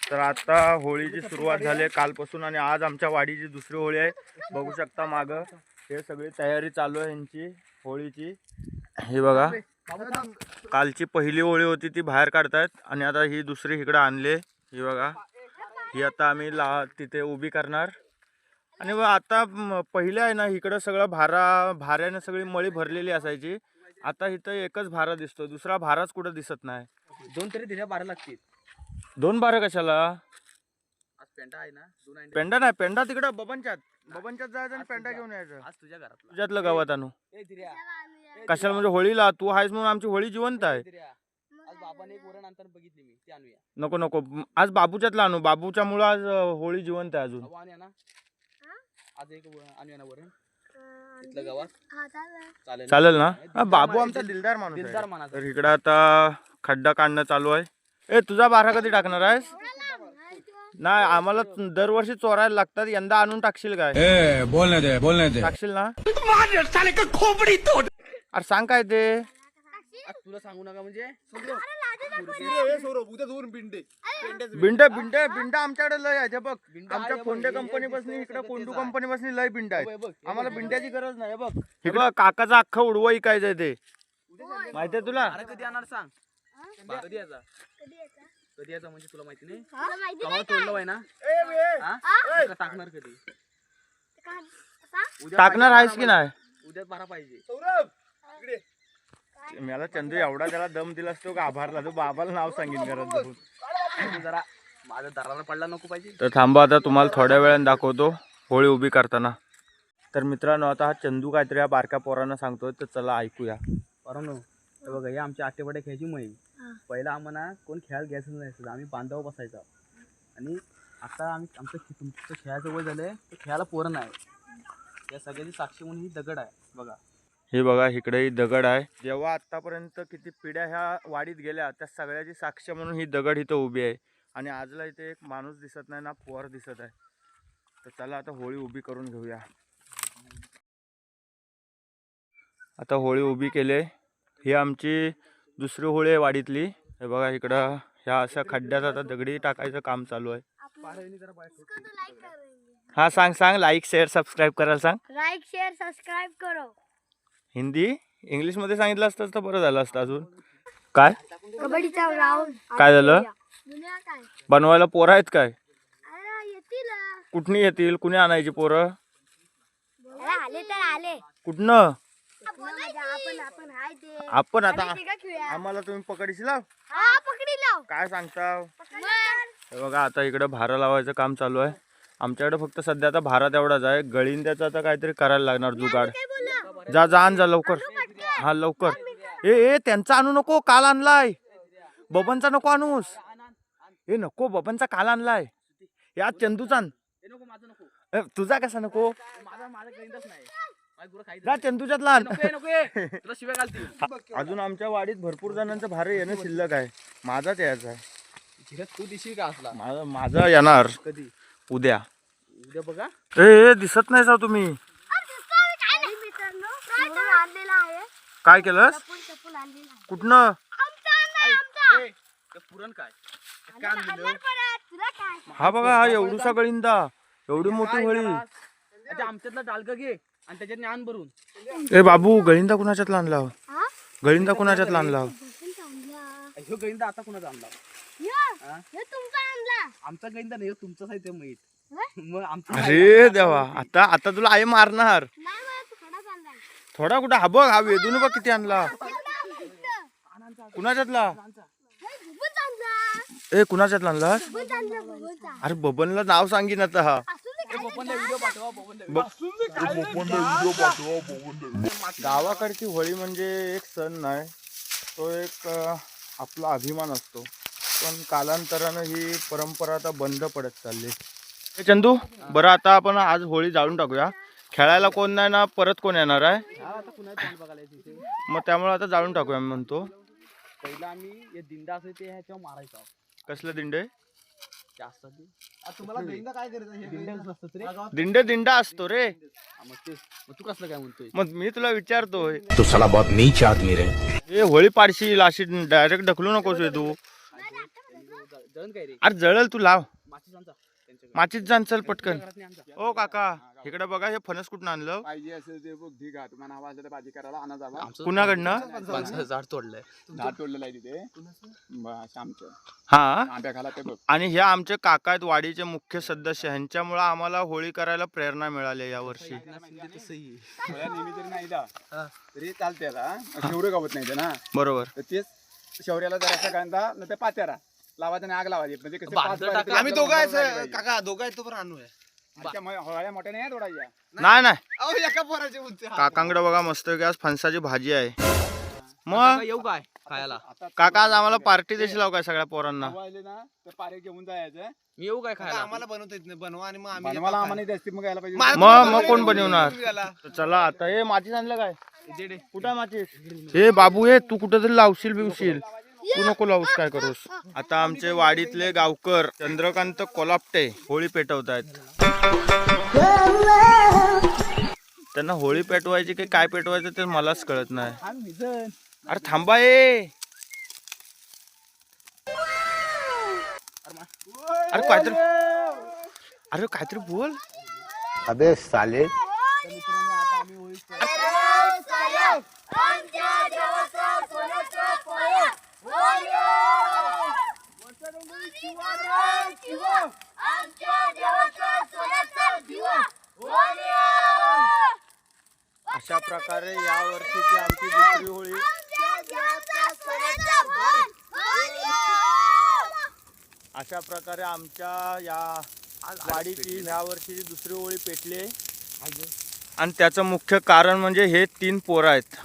तर आता होळीची सुरुवात झाली आहे कालपासून आणि आज आमच्या वाडीची दुसरी होळी आहे. बघू शकता मागं हे सगळी तयारी चालू आहे यांची होळीची. हे बघा कालची पहिली होळी होती ती बाहेर काढतायत आणि आता ही दुसरी इकडे आणले. ही बघा ही आता आम्ही तिथे उभी करणार. आणि आता पहिले आहे ना इकडं सगळं भाऱ्याने सगळी मळी भरलेली असायची. आता इथं एकच भारा दिसतो, दुसरा भाराच कुठं दिसत नाही. दोन तरी दिल्या बारा लागतील. दोन भारा कशाला? आज पेंडा आहे ना, पेंडा नाही, पेंडा तिकडं बबनच्यात जायचं आणि पेंडा घेऊन यायचं. आज तुझ्या घरात तुझ्यातलं गावात आणू कशाला? म्हणजे होळीला तू आहेस म्हणून आमची होळी जिवंत आहे. आज बाबाने एक वरण अंतर बघितली मी, ते आणूया. नको नको, आज बाबूच्यातला आणू. बाबूच्या मुळे आज होळी जिवंत आहे अजून. आणूया ना, आज एक आणूया ना वरण इथलं गावात. चालेल ना? हा, बाबू आमचा दिलदार माणूस दिलदार आहे. माणूस. तर इकडं आता खड्डा काढणं चालू आहे. ए तुझा बारा कधी टाकणार आहेस? नाही, आम्हाला दरवर्षी चोरायला लागतात, यंदा आणून टाकशील काय? बोलने दे टाकशील ना? अरे सांग काय ते. तुला सांगू नका म्हणजे बिंड आमच्याकडे लय आहे. बघ आमच्या फोंडे कंपनी पासून इकडे कोंडू कंपनी पासून लय बिंड आहे. आम्हाला बिंड्याची गरज नाही. बघ हे बघ काकाचा अख्खा उडवा इकायचंय ते, माहितीये तुला? अरे कधी आणणार सांग. कधी यायचा म्हणजे तुला माहिती नाही. आम्हाला तोडलं आहे ना, टाकणार कधी? टाकणार आहेस की नाही? उद्या बारा पाहिजे. मला चंदू एवढा त्याला दम दिला असतो का आभारला तो. बाबाला नाव सांगेन गरज जरा माझा दराला पडला नको पाहिजे. तर थांबा, आता तुम्हाला थोड्या वेळाने दाखवतो होळी उभी करताना. तर मित्रांनो आता हा चंदू काहीतरी या बारक्या पोरांना सांगतोय, तर चला ऐकूया. बरोबर हे बघा, या आमच्या आटेपाट्या खेळायची मोहीम. पहिला आम्हाला कोण खेळायला घ्यायचं नाही, आम्ही बांधावर बसायचा. आणि आता आम्ही तुमचं खेळायचं वय झालंय, तर खेळायला पोरं नाही. या सगळ्याची साक्षी म्हणून ही दगड आहे बघा. हे बघा इकडेही दगड आहे. जेव्हा आतापर्यंत किती पिढ्या ह्या वाडीत गेल्या त्या सगळ्याची साक्ष म्हणून ही दगड इथं उभी आहे. आणि आजला इथे एक माणूस दिसत नाही ना पोर दिसत आहे. तर चला आता होळी उभी करून घेऊया. आता होळी उभी केली. ही आमची दुसरी होळी आहे वाडीतली. हे बघा इकडं ह्या अशा खड्ड्यात आता दगडी टाकायचं काम चालू आहे. हा सांग लाईक शेअर सबस्क्राईब करायला सांग. लाईक शेअर सबस्क्राईब करो. हिंदी इंग्लिश मध्ये सांगितलं असतं तर बरं झालं असतं. अजून काय कबड्डीचा राऊंड काय झालं? दुनिया काय बनवायला पोरं आहेत काय? अरे येतील. कुठनी येतील? कुणी आणायची पोरं? आले तर आले. कुठनं? आपण हाय ते. आपण आता ते का खेळूया? आम्हाला तुम्ही पकडीशी लाव. हा पकडी लाव. काय सांगता? मग हे बघा आता इकडे भारा लावायचं काम चालू आहे. आमच्याकडे फक्त सध्या आता भारा तेवढाच आहे. गळींद्याचं आता काहीतरी करायला लागणार जुगाड. काय बोलला? जा आण जा लवकर. हा लवकर. ए त्यांचा आणू नको, काल आणलाय. बबनचा नको आणूस. ए नको, बबनचा काल आणलाय. या चंदूचा आण. नको माझं नको. तुझा कसा नको? माझा गणितच नाही. जा चंदूच्यात लहान. तुला शिव्या घालतील. अजून आमच्या वाडीत भरपूर जणांचं भारे येणं शिल्लक आहे. माझाच यायचा आहे. तू दिशी का असला? माझा येणार कधी? उद्या. उद्या बघा. ए दिसत नाही सा तुम्ही? मित्रांनो चप्पल आणलेला आहे. काय केलंस? चप्पल आणलेला आहे. कुठनं? आमचा ते पुरण काय? तुला काय? हा बघा हा एवढूसा गळिंदा, एवढी मोठी होळी. आमच्यातला डालका घे आणि त्याच्यात आण भरून. ए बाबू गळिंदा कुणाच्यात आणला? हा? गळिंदा कुणाच्यात आणला? ह्यो गैंदा आता कुणाचा आणला? हे तुमचा आणला. आमचा गैंदा नाही, तुमचाच आहे ते माहित. मग आमचा अरे देवा, आता तुला आई मारणार. नाही मला तू खडाच आणला. थोडा कुठं हा बघ, हा वेदून बघ किती आणला. कुणाच्यातला? भुबूच आणला. ए कुणाच्यातला आणला? भुबूच आणला, भुबूचा. अरे बबनला नाव सांगीन आता हा. असू दे काय. व्हिडिओ पाठवा. गावाकडची होळी म्हणजे एक सण नाही, तो एक आपला अभिमान असतो. पण कालांतरानं ही परंपरा आता बंद पडत चालली. हे चंदू बरं आता आपण आज होळी जाळून टाकूया. खेळायला कोण नाही ना, परत कोण येणार आहे? आता कुणाला बघायला तिथे. मग त्यामुळे आता जाळून टाकूया मी म्हणतो. पहिला आम्ही हे दिंडा असते ते ह्याच्यावर मारायचा. कसलं दिंडे? जास्त तुम्हाला दिंडा काय करायचं? दिंडा असतो रे. मग तू कसलं काय म्हणतोय? मग मी तुला विचारतोय. तो साला बहुत नीच आदमी रे. हे होळी पाडशील अशी डायरेक्ट ढकलू नकोस तू. जळण काय रे अरे जळल तू लाव माचीस आमचा त्यांच्याकडे माचीच जाण चल पटकन. घरात नाही आमचा ओ काका इकडे बघा हे फणस कुठून आणलं पाहिजे असेल ते बघ ठीक आहे तुम्हाला हवा असेल तर भाजी करायला आणा जावा आमचं कुणाकडनं? माणसाचं झाड तोडलंय झाड तोडलेलं आहे तिथे बस आमचं हा आंब्या खाला ते बघ आणि हे आमचे काका आहेत वाडीचे मुख्य सदस्य, ह्यांच्यामुळे आम्हाला होळी करायला प्रेरणा मिळाली या वर्षी. थोड्या नेहमी जरी नाही दा तरी चालते आता शिवरे गावत नाही ते ना बरोबर. तर तेच शौर्याला जरासा कांदा न ते पात्यारा लावायचा आणि आग लावायची म्हणजे कसं बांधलं पाच वाजता टाका. आम्ही दोघं आहेत काका दोघं आहेत तो पण आणू आहे हळ्या मोठ्या नाही तोडायच्या नाही नाही अहो एका पोराचे उंची काकांकडे बघा मस्त आज फणसाची भाजी आहे. मग काका येऊ काय खायला आता काका आज आम्हाला पार्टी देशील काय सगळ्या पोरांना? वाजले ना तर पारे घेऊन जायचं मी येऊ काय खायला आम्हाला बनवता येत नाही बनवा आणि मग आम्ही बनवायला आम्हाला जास्ती मग यायला पाहिजे मग कोण बनवणार? तर चला आता हे माचीस आणलं काय? कुठं माचीस? हे बाबू हे तू कुठं तरी लावशील बिवशील, तू नको लावूस काय करूस. आता आमचे वाडीतले गावकर चंद्रकांत कोलापटे होळी पेटवतायत. त्यांना होळी पेटवायची की काय पेटवायचं ते मलाच कळत नाही. अरे थांबा ए, अरे काहीतरी बोल. अबे साले अशा प्रकारे या वर्षीची आमची दुसरी होळी. अशा प्रकारे आमच्या या वाडीची ह्या वर्षीची दुसरी होळी पेटली. आणि त्याचं मुख्य कारण म्हणजे हे 3 पोरं आहेत.